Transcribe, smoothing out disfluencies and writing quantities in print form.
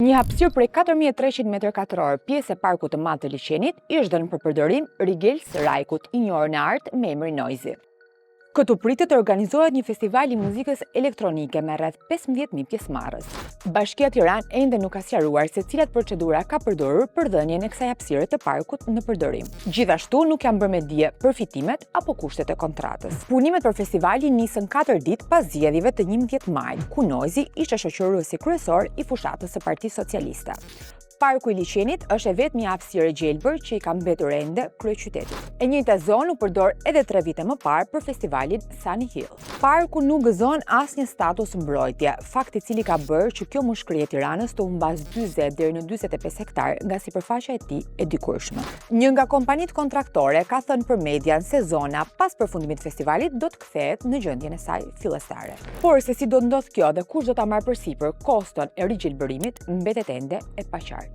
Një hapësirë prej 4300 m2 pjesë e parkut të madh të liçenit ishte dhënë për përdorim rigels rajkut i njohur në art me emrin Noisy. Këtu pritet të organizohet një festival i muzikës elektronike me rreth 15.000 pjesëmarrës. Bashkia Tiranë ende nuk ka sqaruar se cilat procedura ka përdorur për dhënien e kësaj hapësire të parkut në përdorim. Gjithashtu nuk janë bërë me dije përfitimet apo kushtet e kontratës. Punimet për festivalin nisën 4 ditë pas zgjedhjeve të 11 majit, ku Noisy ishte shoqëruesi kryesor i fushatës së Partisë Socialiste. Parku i liçenit është e vetmi hapësirë gjelbër që i ka mbetur ende kryeqytetit. E njëjta zonë u përdor edhe 3 vite më parë për festivalin Sunny Hill. Parku nuk gëzon asnjë status mbrojtje, fakt i cili ka bërë që kjo mushkëri e Tiranës të humbas 40 deri në 45 hektar nga sipërfaqja e tij e dikurshme. Një nga kompanitë kontraktore ka thënë për median se zona pas përfundimit të festivalit do të kthehet në gjendjen e saj fillestare. Por se si do të ndodh kjo dhe kush do ta marrë përsipër koston e rigjelbërimit mbetet ende e paqartë.